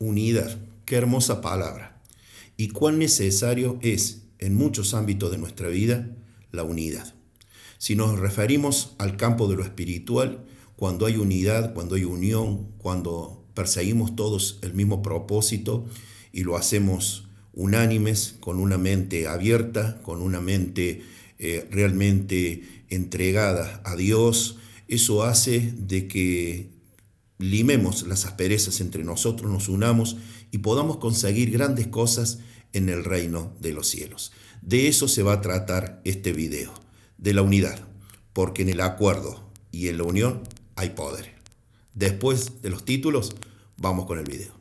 Unidad, qué hermosa palabra. Y cuán necesario es en muchos ámbitos de nuestra vida la unidad. Si nos referimos al campo de lo espiritual, cuando hay unidad, cuando hay unión, cuando perseguimos todos el mismo propósito y lo hacemos unánimes, con una mente abierta, con una mente realmente entregada a Dios, eso hace de que limemos las asperezas entre nosotros, nos unamos y podamos conseguir grandes cosas en el reino de los cielos. De eso se va a tratar este video, de la unidad, porque en el acuerdo y en la unión hay poder. Después de los títulos, vamos con el video.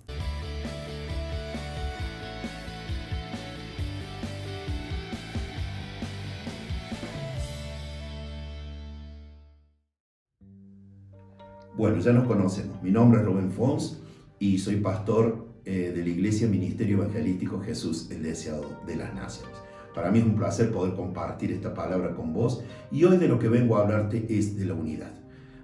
Bueno, ya nos conocemos. Mi nombre es Rubén Fons y soy pastor de la Iglesia Ministerio Evangelístico Jesús, el Deseado de las Naciones. Para mí es un placer poder compartir esta palabra con vos y hoy de lo que vengo a hablarte es de la unidad.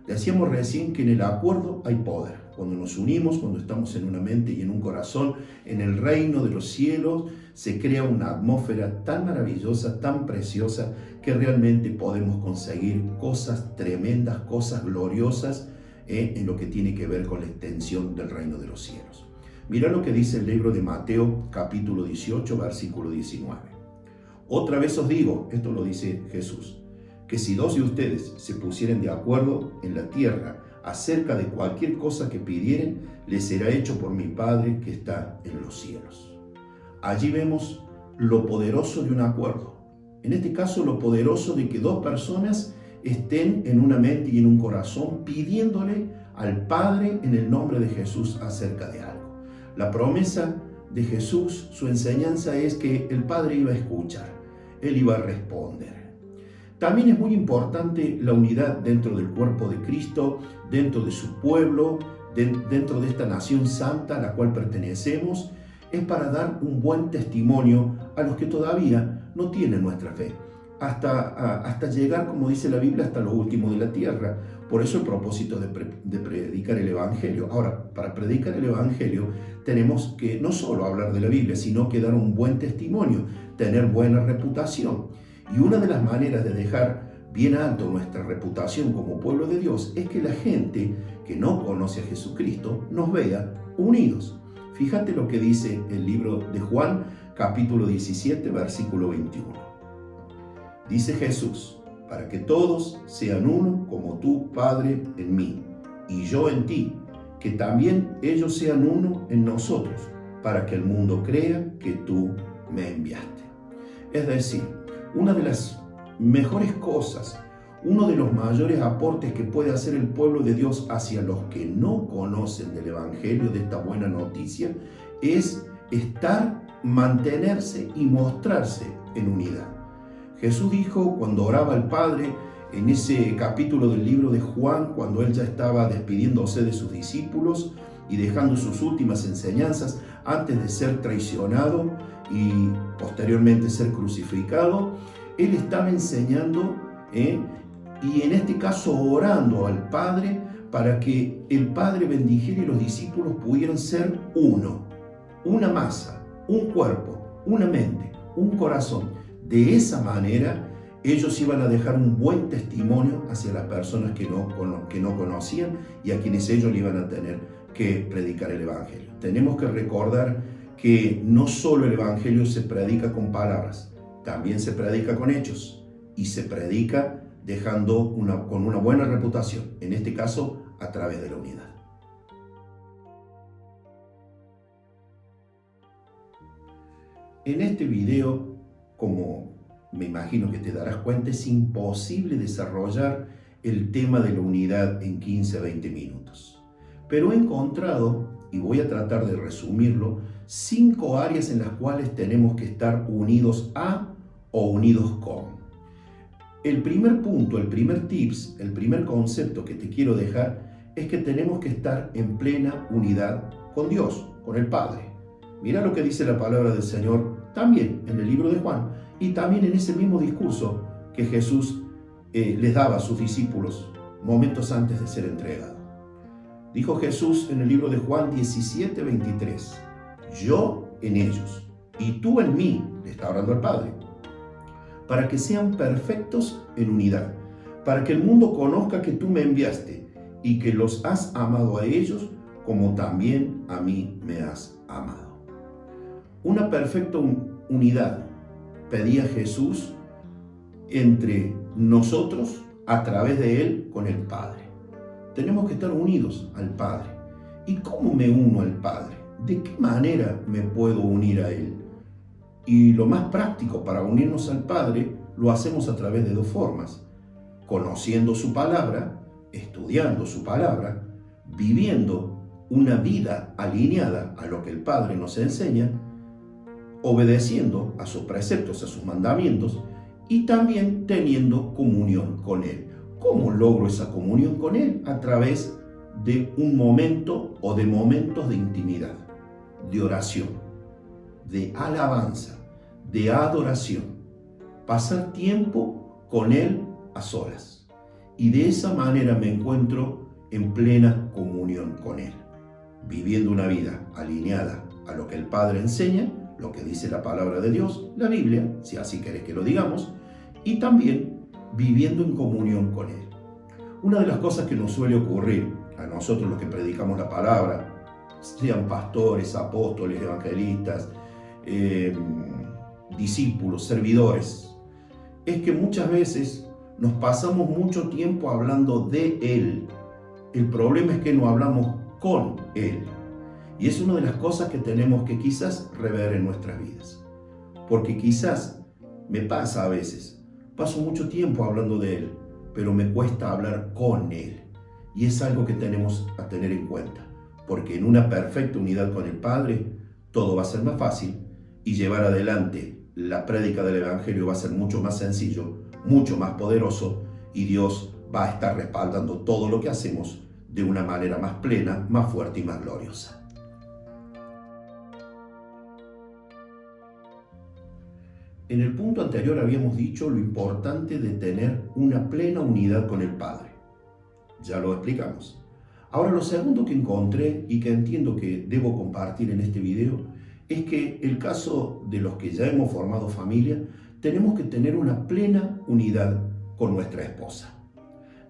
Decíamos recién que en el acuerdo hay poder. Cuando nos unimos, cuando estamos en una mente y en un corazón, en el reino de los cielos, se crea una atmósfera tan maravillosa, tan preciosa, que realmente podemos conseguir cosas tremendas, cosas gloriosas, en lo que tiene que ver con la extensión del reino de los cielos. Mira lo que dice el libro de Mateo, capítulo 18, versículo 19. Otra vez os digo, esto lo dice Jesús, que si dos de ustedes se pusieren de acuerdo en la tierra acerca de cualquier cosa que pidieren, les será hecho por mi Padre que está en los cielos. Allí vemos lo poderoso de un acuerdo. En este caso, lo poderoso de que dos personas estén en una mente y en un corazón pidiéndole al Padre en el nombre de Jesús acerca de algo. La promesa de Jesús, su enseñanza es que el Padre iba a escuchar, Él iba a responder. También es muy importante la unidad dentro del cuerpo de Cristo, dentro de su pueblo, dentro de esta nación santa a la cual pertenecemos, es para dar un buen testimonio a los que todavía no tienen nuestra fe. Hasta llegar, como dice la Biblia, hasta lo último de la tierra. Por eso el propósito de predicar el Evangelio. Ahora, para predicar el Evangelio tenemos que no solo hablar de la Biblia, sino que dar un buen testimonio, tener buena reputación. Y una de las maneras de dejar bien alto nuestra reputación como pueblo de Dios es que la gente que no conoce a Jesucristo nos vea unidos. Fíjate lo que dice el libro de Juan, capítulo 17, versículo 21. Dice Jesús, para que todos sean uno como tú, Padre, en mí, y yo en ti, que también ellos sean uno en nosotros, para que el mundo crea que tú me enviaste. Es decir, una de las mejores cosas, uno de los mayores aportes que puede hacer el pueblo de Dios hacia los que no conocen del Evangelio, de esta buena noticia, es estar, mantenerse y mostrarse en unidad. Jesús dijo cuando oraba al Padre, en ese capítulo del libro de Juan, cuando él ya estaba despidiéndose de sus discípulos y dejando sus últimas enseñanzas antes de ser traicionado y posteriormente ser crucificado, él estaba enseñando y en este caso orando al Padre para que el Padre bendijera y los discípulos pudieran ser uno, una masa, un cuerpo, una mente, un corazón. De esa manera, ellos iban a dejar un buen testimonio hacia las personas que no conocían y a quienes ellos le iban a tener que predicar el Evangelio. Tenemos que recordar que no solo el Evangelio se predica con palabras, también se predica con hechos y se predica con una buena reputación, en este caso a través de la unidad. En este video, como me imagino que te darás cuenta, es imposible desarrollar el tema de la unidad en 15 a 20 minutos. Pero he encontrado, y voy a tratar de resumirlo, 5 áreas en las cuales tenemos que estar unidos a o unidos con. El primer punto, el primer tips, el primer concepto que te quiero dejar es que tenemos que estar en plena unidad con Dios, con el Padre. Mira lo que dice la palabra del Señor también en el libro de Juan y también en ese mismo discurso que Jesús les daba a sus discípulos momentos antes de ser entregado. Dijo Jesús en el libro de Juan 17:23, yo en ellos y tú en mí, le está hablando al Padre, para que sean perfectos en unidad, para que el mundo conozca que tú me enviaste y que los has amado a ellos como también a mí me has amado. Una perfecta unidad pedía Jesús entre nosotros a través de Él con el Padre. Tenemos que estar unidos al Padre. ¿Y cómo me uno al Padre? ¿De qué manera me puedo unir a Él? Y lo más práctico para unirnos al Padre lo hacemos a través de dos formas: conociendo su palabra, estudiando su palabra, viviendo una vida alineada a lo que el Padre nos enseña, obedeciendo a sus preceptos, a sus mandamientos, y también teniendo comunión con Él. ¿Cómo logro esa comunión con Él? A través de un momento o de momentos de intimidad, de oración, de alabanza, de adoración. Pasar tiempo con Él a solas. Y de esa manera me encuentro en plena comunión con Él, viviendo una vida alineada a lo que el Padre enseña, lo que dice la palabra de Dios, la Biblia, si así querés que lo digamos, y también viviendo en comunión con Él. Una de las cosas que nos suele ocurrir a nosotros los que predicamos la palabra, sean pastores, apóstoles, evangelistas, discípulos, servidores, es que muchas veces nos pasamos mucho tiempo hablando de Él. El problema es que no hablamos con Él. Y es una de las cosas que tenemos que quizás rever en nuestras vidas. Porque quizás me pasa a veces, paso mucho tiempo hablando de Él, pero me cuesta hablar con Él. Y es algo que tenemos a tener en cuenta. Porque en una perfecta unidad con el Padre, todo va a ser más fácil y llevar adelante la prédica del Evangelio va a ser mucho más sencillo, mucho más poderoso, y Dios va a estar respaldando todo lo que hacemos de una manera más plena, más fuerte y más gloriosa. En el punto anterior habíamos dicho lo importante de tener una plena unidad con el Padre. Ya lo explicamos. Ahora lo segundo que encontré y que entiendo que debo compartir en este video es que el caso de los que ya hemos formado familia, tenemos que tener una plena unidad con nuestra esposa.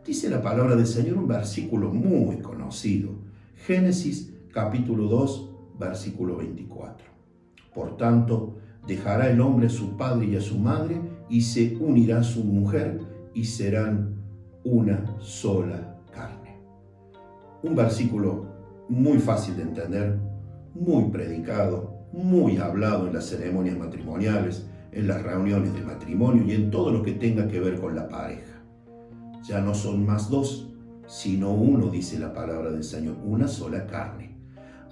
Dice la palabra del Señor un versículo muy conocido, Génesis capítulo 2, versículo 24. Por tanto, dejará el hombre a su padre y a su madre y se unirá a su mujer y serán una sola carne. Un versículo muy fácil de entender, muy predicado, muy hablado en las ceremonias matrimoniales, en las reuniones de matrimonio y en todo lo que tenga que ver con la pareja. Ya no son más dos, sino uno, dice la palabra del Señor, una sola carne.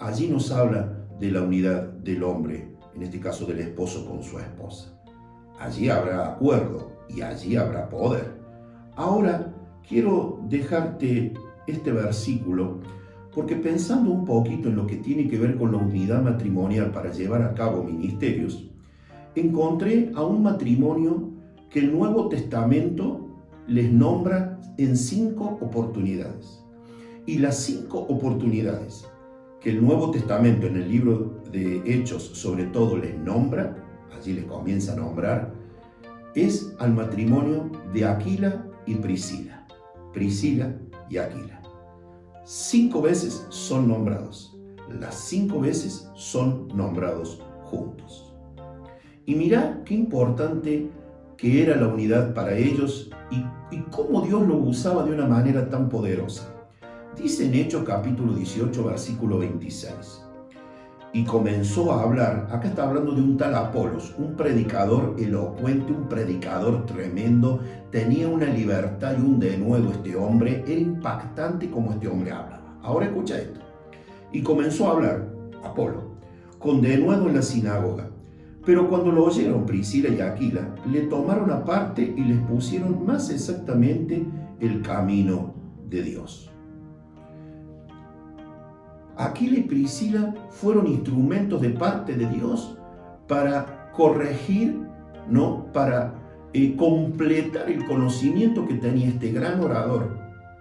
Allí nos habla de la unidad del hombre, en este caso del esposo con su esposa. Allí habrá acuerdo y allí habrá poder. Ahora quiero dejarte este versículo porque pensando un poquito en lo que tiene que ver con la unidad matrimonial para llevar a cabo ministerios, encontré a un matrimonio que el Nuevo Testamento les nombra en 5 oportunidades. Y las 5 oportunidades que el Nuevo Testamento en el libro de Hechos sobre todo les nombra, allí les comienza a nombrar, es al matrimonio de Aquila y Priscila. Priscila y Aquila. 5 veces son nombrados. Las 5 veces son nombrados juntos. Y mirá qué importante que era la unidad para ellos y cómo Dios lo usaba de una manera tan poderosa. Dice en Hechos capítulo 18, versículo 26. Y comenzó a hablar, acá está hablando de un tal Apolos, un predicador elocuente, un predicador tremendo, tenía una libertad y un denuedo este hombre, era impactante como este hombre hablaba. Ahora escucha esto. Y comenzó a hablar, Apolo, con denuedo en la sinagoga. Pero cuando lo oyeron Priscila y Aquila, le tomaron aparte y les pusieron más exactamente el camino de Dios. Aquila y Priscila fueron instrumentos de parte de Dios para corregir, ¿no? Para completar el conocimiento que tenía este gran orador,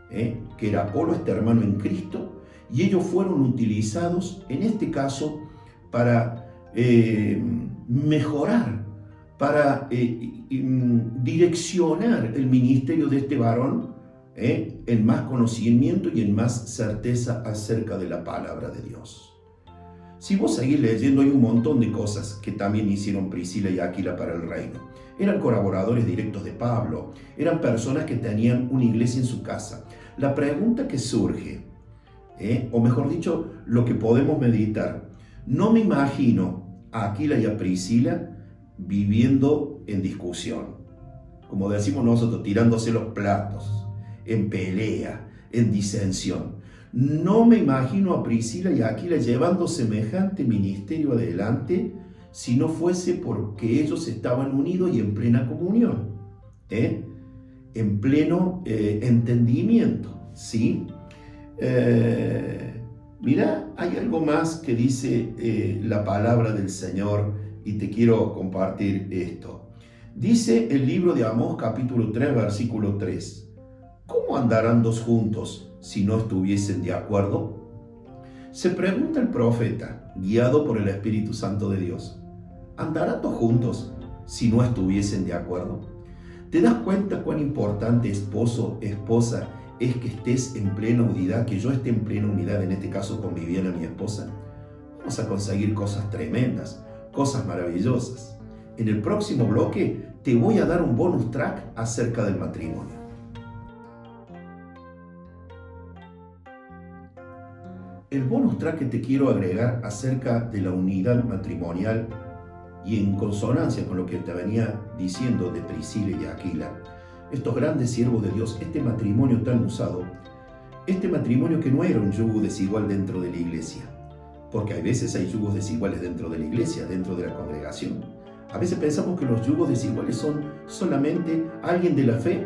que era Apolo, este hermano en Cristo, y ellos fueron utilizados, en este caso, para mejorar, para direccionar el ministerio de este varón en más conocimiento y en más certeza acerca de la palabra de Dios. Si vos seguís leyendo, hay un montón de cosas que también hicieron Priscila y Aquila para el reino. Eran colaboradores directos de Pablo, eran personas que tenían una iglesia en su casa. La pregunta que surge, o mejor dicho, lo que podemos meditar, no me imagino a Aquila y a Priscila viviendo en discusión, como decimos nosotros, tirándose los platos, en pelea, en disensión. No me imagino a Priscila y a Aquila llevando semejante ministerio adelante si no fuese porque ellos estaban unidos y en plena comunión, en pleno entendimiento, ¿sí? Mira, hay algo más que dice la palabra del Señor y te quiero compartir esto. Dice el libro de Amós capítulo 3 versículo 3. ¿Cómo andarán dos juntos si no estuviesen de acuerdo? Se pregunta el profeta, guiado por el Espíritu Santo de Dios. ¿Andarán dos juntos si no estuviesen de acuerdo? ¿Te das cuenta cuán importante, esposo, esposa, es que estés en plena unidad, que yo esté en plena unidad, en este caso con Viviana, mi esposa? Vamos a conseguir cosas tremendas, cosas maravillosas. En el próximo bloque te voy a dar un bonus track acerca del matrimonio. El bonus track que te quiero agregar acerca de la unidad matrimonial y en consonancia con lo que te venía diciendo de Priscila y Aquila, estos grandes siervos de Dios, este matrimonio tan usado, este matrimonio que no era un yugo desigual dentro de la iglesia, porque a veces hay yugos desiguales dentro de la iglesia, dentro de la congregación. A veces pensamos que los yugos desiguales son solamente alguien de la fe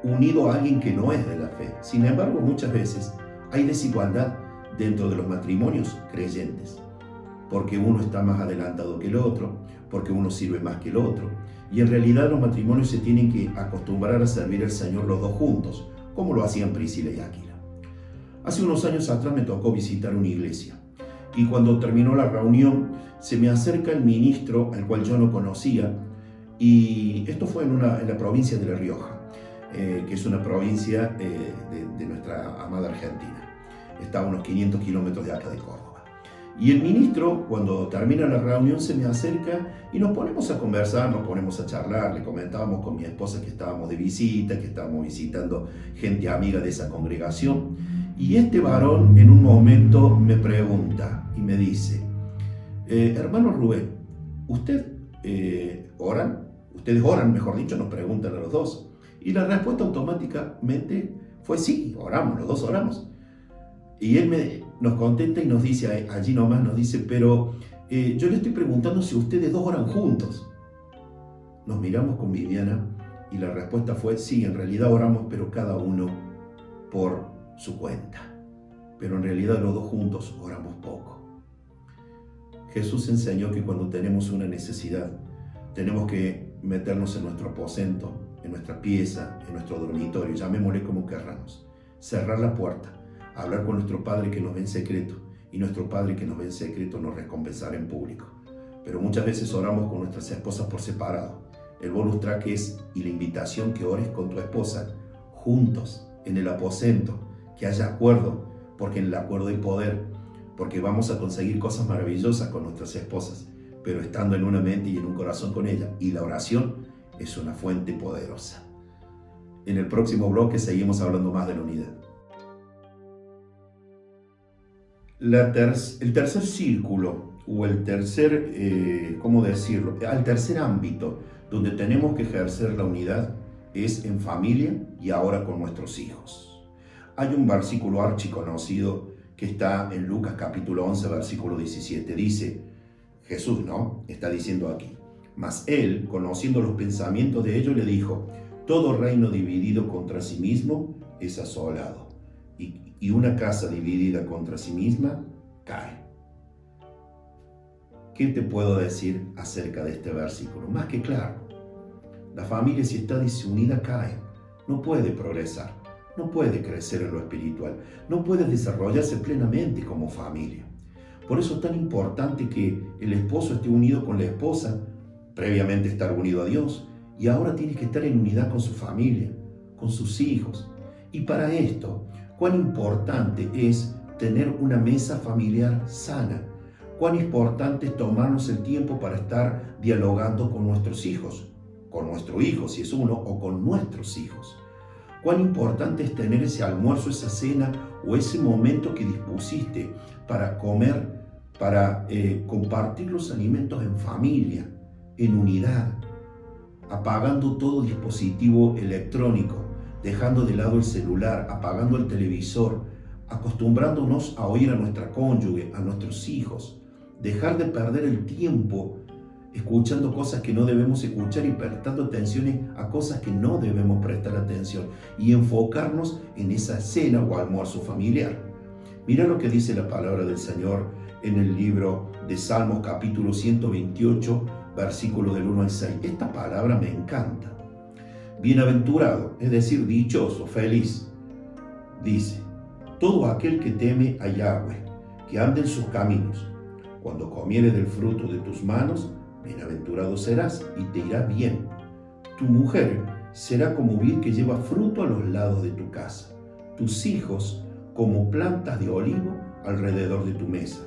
unido a alguien que no es de la fe. Sin embargo, muchas veces hay desigualdad dentro de los matrimonios creyentes, porque uno está más adelantado que el otro, porque uno sirve más que el otro. Y en realidad los matrimonios se tienen que acostumbrar a servir al Señor los dos juntos, como lo hacían Priscila y Aquila. Hace unos años atrás me tocó visitar una iglesia, y cuando terminó la reunión se me acerca el ministro al cual yo no conocía, y esto fue en la provincia de La Rioja, que es una provincia de nuestra amada Argentina. Está a unos 500 kilómetros de acá de Córdoba. Y el ministro, cuando termina la reunión, se me acerca y nos ponemos a conversar, nos ponemos a charlar. Le comentábamos con mi esposa que estábamos de visita, que estábamos visitando gente amiga de esa congregación. Y este varón en un momento me pregunta y me dice, hermano Rubén, ¿ustedes oran, mejor dicho, nos preguntan a los dos. Y la respuesta automáticamente fue sí, oramos, los dos oramos. Y él nos contesta y nos dice, allí nomás nos dice, pero yo le estoy preguntando si ustedes dos oran juntos. Nos miramos con Viviana y la respuesta fue, sí, en realidad oramos, pero cada uno por su cuenta. Pero en realidad los dos juntos oramos poco. Jesús enseñó que cuando tenemos una necesidad, tenemos que meternos en nuestro aposento, en nuestra pieza, en nuestro dormitorio, llamémosle como querramos, cerrar la puerta, hablar con nuestro Padre que nos ve en secreto, y nuestro Padre que nos ve en secreto nos recompensará en público. Pero muchas veces oramos con nuestras esposas por separado. El bonus track es, y la invitación, que ores con tu esposa juntos en el aposento, que haya acuerdo, porque en el acuerdo hay poder, porque vamos a conseguir cosas maravillosas con nuestras esposas, pero estando en una mente y en un corazón con ella. Y la oración es una fuente poderosa. En el próximo bloque seguimos hablando más de la unidad. El tercer círculo, o el tercer, ¿cómo decirlo? Al tercer ámbito donde tenemos que ejercer la unidad es en familia y ahora con nuestros hijos. Hay un versículo archiconocido que está en Lucas capítulo 11, versículo 17. Dice, Jesús, ¿no? Está diciendo aquí, mas él, conociendo los pensamientos de ellos, le dijo, todo reino dividido contra sí mismo es asolado, y una casa dividida contra sí misma cae. ¿Qué te puedo decir acerca de este versículo? Más que claro, la familia, si está desunida, cae, no puede progresar. no puede crecer en lo espiritual, no puede desarrollarse plenamente como familia. Por eso es tan importante que el esposo esté unido con la esposa, previamente estar unido a Dios, y ahora tiene que estar en unidad con su familia, con sus hijos. Y para esto, cuán importante es tener una mesa familiar sana, cuán importante es tomarnos el tiempo para estar dialogando con nuestros hijos, con nuestro hijo si es uno, o con nuestros hijos. Cuán importante es tener ese almuerzo, esa cena o ese momento que dispusiste para comer, para compartir los alimentos en familia, en unidad, apagando todo dispositivo electrónico, dejando de lado el celular, apagando el televisor, acostumbrándonos a oír a nuestra cónyuge, a nuestros hijos, dejar de perder el tiempo escuchando cosas que no debemos escuchar y prestando atención a cosas que no debemos prestar atención y enfocarnos en esa cena o almuerzo familiar. Mira lo que dice la palabra del Señor en el libro de Salmos capítulo 128, versículo del 1 al 6. Esta palabra me encanta. Bienaventurado, es decir, dichoso, feliz, dice, todo aquel que teme a Yahweh, que ande en sus caminos. Cuando comieres del fruto de tus manos, bienaventurado serás y te irá bien. Tu mujer será como vid que lleva fruto a los lados de tu casa, tus hijos como plantas de olivo alrededor de tu mesa.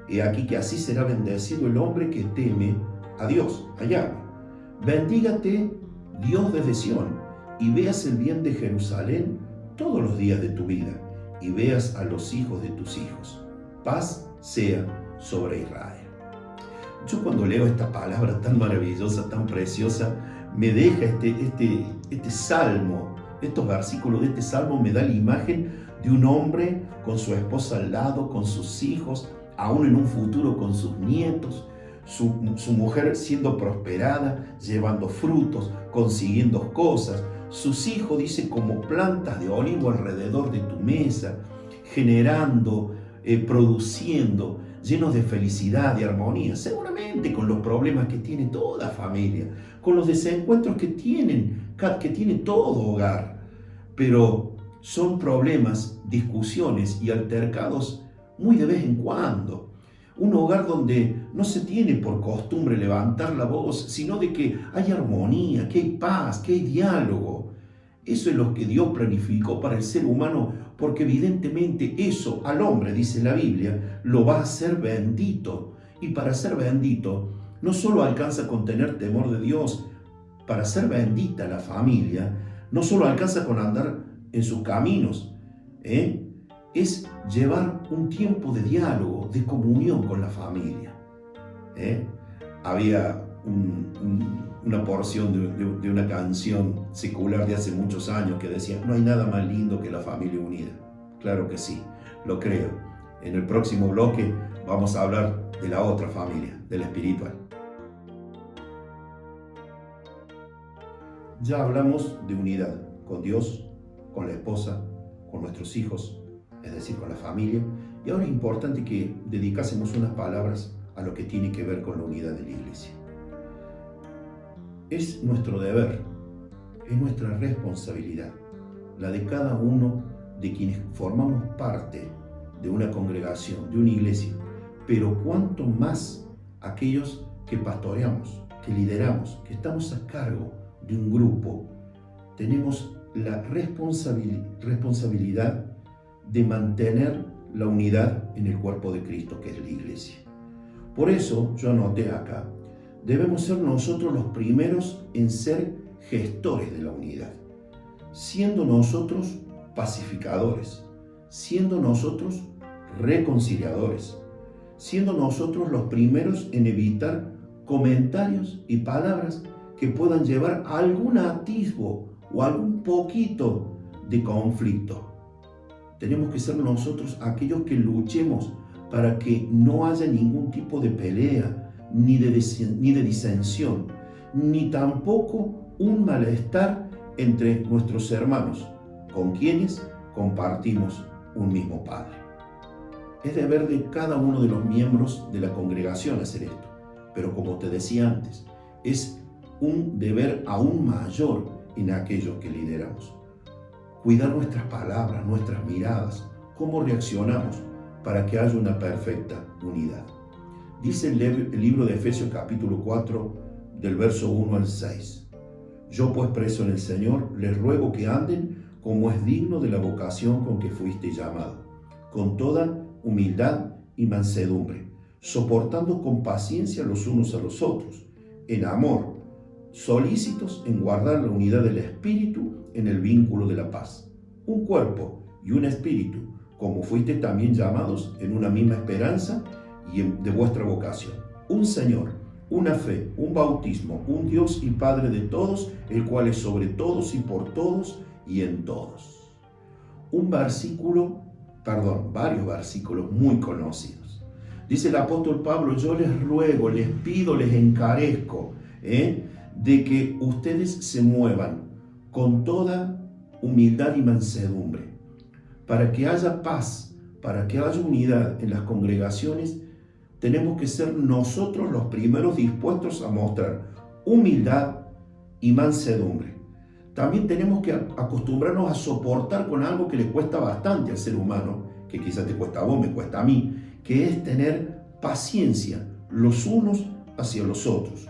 He aquí que así será bendecido el hombre que teme a Dios, a Yahweh. Bendígate Dios desde Sión, y veas el bien de Jerusalén todos los días de tu vida, y veas a los hijos de tus hijos. Paz sea sobre Israel. Yo cuando leo esta palabra tan maravillosa, tan preciosa, me deja este salmo, estos versículos de este salmo me da la imagen de un hombre con su esposa al lado, con sus hijos, aún en un futuro con sus nietos, su mujer siendo prosperada, llevando frutos, consiguiendo cosas, sus hijos, dice, como plantas de olivo alrededor de tu mesa, generando, produciendo, llenos de felicidad, de armonía, seguramente con los problemas que tiene toda familia, con los desencuentros que tiene todo hogar, pero son problemas, discusiones y altercados muy de vez en cuando. Un hogar donde no se tiene por costumbre levantar la voz, sino de que hay armonía, que hay paz, que hay diálogo. Eso es lo que Dios planificó para el ser humano, porque evidentemente eso al hombre, dice la Biblia, lo va a hacer bendito. Y para ser bendito, no solo alcanza con tener temor de Dios, para ser bendita la familia, no solo alcanza con andar en sus caminos, es llevar un tiempo de diálogo, de comunión con la familia. Había una porción de una canción secular de hace muchos años que decía, no hay nada más lindo que la familia unida. Claro que sí, lo creo. En el próximo bloque vamos a hablar de la otra familia, de la espiritual. Ya hablamos de unidad con Dios, con la esposa, con nuestros hijos, es decir, con la familia. Y ahora es importante que dedicásemos unas palabras a lo que tiene que ver con la unidad de la iglesia. Es nuestro deber, es nuestra responsabilidad, la de cada uno de quienes formamos parte de una congregación, de una iglesia, pero cuanto más aquellos que pastoreamos, que lideramos, que estamos a cargo de un grupo, tenemos la responsabilidad de mantener la unidad en el cuerpo de Cristo, que es la iglesia. Por eso, yo anoté acá, debemos ser nosotros los primeros en ser gestores de la unidad, siendo nosotros pacificadores, siendo nosotros reconciliadores, siendo nosotros los primeros en evitar comentarios y palabras que puedan llevar a algún atisbo o algún poquito de conflicto. Tenemos que ser nosotros aquellos que luchemos para que no haya ningún tipo de pelea, ni de disensión, ni tampoco un malestar entre nuestros hermanos, con quienes compartimos un mismo Padre. Es deber de cada uno de los miembros de la congregación hacer esto, pero como te decía antes, es un deber aún mayor en aquellos que lideramos. cuidar nuestras palabras, nuestras miradas, cómo reaccionamos para que haya una perfecta unidad. Dice el libro de Efesios capítulo 4, del verso 1 al 6. Yo pues preso en el Señor, les ruego que anden como es digno de la vocación con que fuiste llamado, con toda humildad y mansedumbre, soportando con paciencia los unos a los otros, en amor, solícitos en guardar la unidad del Espíritu en el vínculo de la paz. Un cuerpo y un espíritu, como fuiste también llamados en una misma esperanza y de vuestra vocación. Un Señor, una fe, un bautismo, un Dios y Padre de todos, el cual es sobre todos y por todos y en todos. Varios versículos muy conocidos. Dice el apóstol Pablo, yo les ruego, les pido, les encarezco, de que ustedes se muevan con toda humildad y mansedumbre, para que haya paz, para que haya unidad en las congregaciones. Tenemos que ser nosotros los primeros dispuestos a mostrar humildad y mansedumbre. También tenemos que acostumbrarnos a soportar con algo que le cuesta bastante al ser humano, que quizás te cuesta a vos, me cuesta a mí, que es tener paciencia los unos hacia los otros.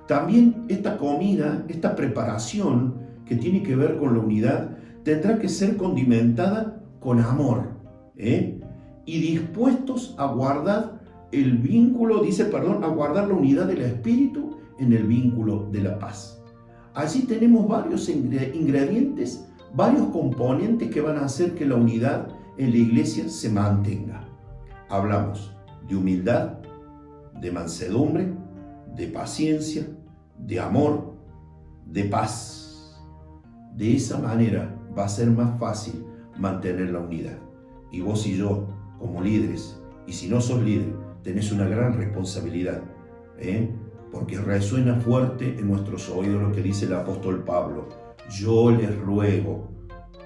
También esta comida, esta preparación que tiene que ver con la unidad, tendrá que ser condimentada con amor, y dispuestos a guardar el vínculo, a guardar la unidad del Espíritu en el vínculo de la paz. Allí tenemos varios ingredientes, varios componentes que van a hacer que la unidad en la iglesia se mantenga. Hablamos de humildad, de mansedumbre, de paciencia, de amor, de paz. De esa manera va a ser más fácil mantener la unidad. Y vos y yo, como líderes, y si no sos líder, tenés una gran responsabilidad, porque resuena fuerte en nuestros oídos lo que dice el apóstol Pablo. Yo les ruego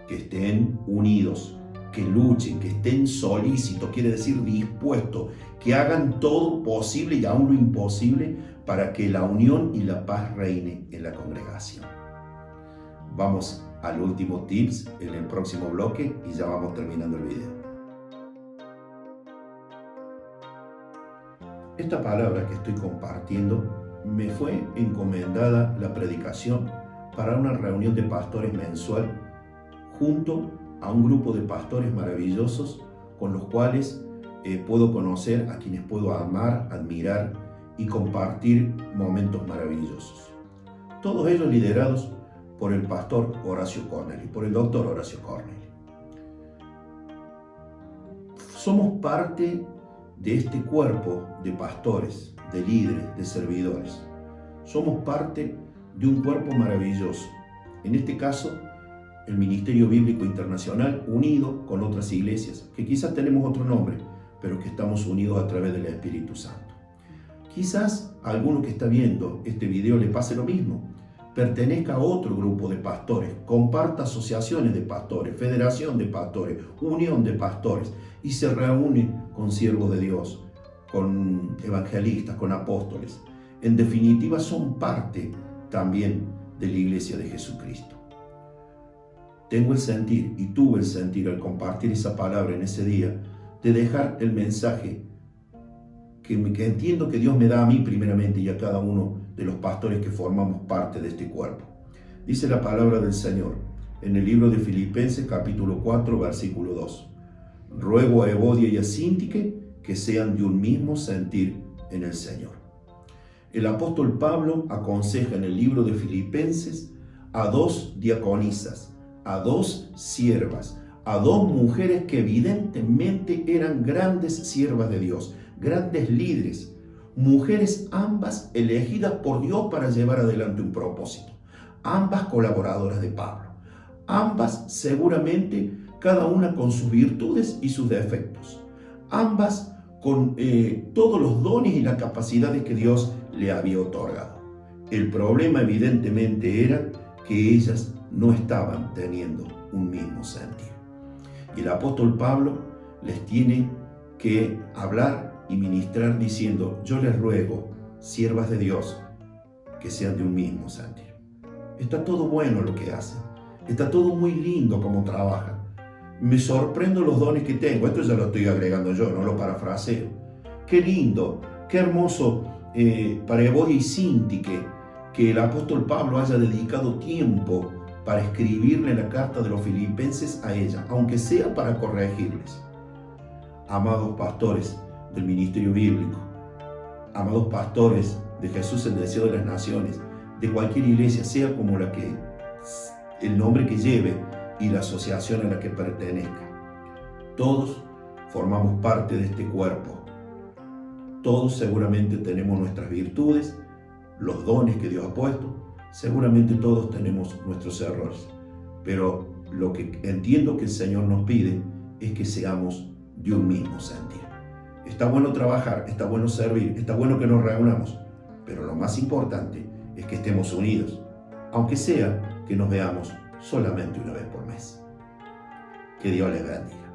que estén unidos, que luchen, que estén solícitos, quiere decir dispuestos, que hagan todo posible y aún lo imposible para que la unión y la paz reine en la congregación. Vamos al último tips en el próximo bloque y ya vamos terminando el video. Esta palabra que estoy compartiendo me fue encomendada la predicación para una reunión de pastores mensual junto a un grupo de pastores maravillosos con los cuales puedo conocer, a quienes puedo amar, admirar y compartir momentos maravillosos. Todos ellos liderados por el pastor Horacio Corneli, por el doctor Horacio Corneli. Somos parte de este cuerpo de pastores, de líderes, de servidores. Somos parte de un cuerpo maravilloso. En este caso, el Ministerio Bíblico Internacional, unido con otras iglesias, que quizás tenemos otro nombre, pero que estamos unidos a través del Espíritu Santo. Quizás a alguno que está viendo este video le pase lo mismo. Pertenezca a otro grupo de pastores, comparta asociaciones de pastores, federación de pastores, unión de pastores, y se reúne con siervos de Dios, con evangelistas, con apóstoles. En definitiva, son parte también de la iglesia de Jesucristo. Tengo el sentir, y tuve el sentir al compartir esa palabra en ese día, de dejar el mensaje que entiendo que Dios me da a mí primeramente y a cada uno de los pastores que formamos parte de este cuerpo. Dice la palabra del Señor en el libro de Filipenses capítulo 4 versículo 2. Ruego a Evodia y a Síntique que sean de un mismo sentir en el Señor. El apóstol Pablo aconseja en el libro de Filipenses a 2 diaconisas, a 2 siervas, a 2 mujeres que evidentemente eran grandes siervas de Dios, grandes líderes, mujeres ambas elegidas por Dios para llevar adelante un propósito, ambas colaboradoras de Pablo, ambas seguramente cada una con sus virtudes y sus defectos, ambas con todos los dones y las capacidades que Dios le había otorgado. El problema evidentemente era que ellas no estaban teniendo un mismo sentir. Y el apóstol Pablo les tiene que hablar y ministrar diciendo: yo les ruego, siervas de Dios, que sean de un mismo sentir. Está todo bueno lo que hacen, Está todo muy lindo como trabaja. Me sorprendo los dones que tengo. Esto ya lo estoy agregando yo, no lo parafraseo. Qué lindo, qué hermoso para Evodia y Sinti que el apóstol Pablo haya dedicado tiempo para escribirle la carta de los filipenses a ella, aunque sea para corregirles. Amados pastores del ministerio bíblico, amados pastores de Jesús el Deseo de las Naciones, de cualquier iglesia, sea como la que, el nombre que lleve y la asociación a la que pertenezca, todos formamos parte de este cuerpo. Todos seguramente tenemos nuestras virtudes, los dones que Dios ha puesto, seguramente todos tenemos nuestros errores, pero lo que entiendo que el Señor nos pide es que seamos de un mismo sentir. Está bueno trabajar, está bueno servir, está bueno que nos reunamos, pero lo más importante es que estemos unidos, aunque sea que nos veamos solamente una vez por mes. Que Dios les bendiga.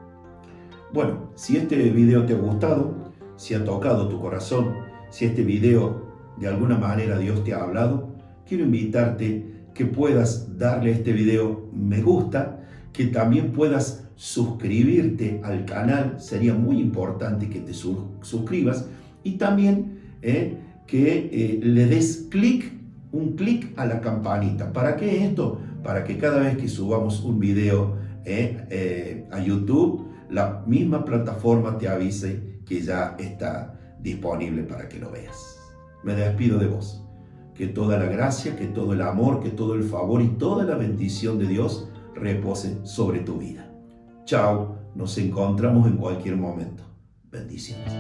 Bueno, si este video te ha gustado, si ha tocado tu corazón, si este video de alguna manera Dios te ha hablado, quiero invitarte que puedas darle a este video me gusta, que también puedas suscribirte al canal, sería muy importante que te suscribas, y también que le des un clic a la campanita. ¿Para qué esto? Para que cada vez que subamos un video a YouTube, la misma plataforma te avise que ya está disponible para que lo veas. Me despido de vos. Que toda la gracia, que todo el amor, que todo el favor y toda la bendición de Dios repose sobre tu vida. Chao, nos encontramos en cualquier momento. Bendiciones.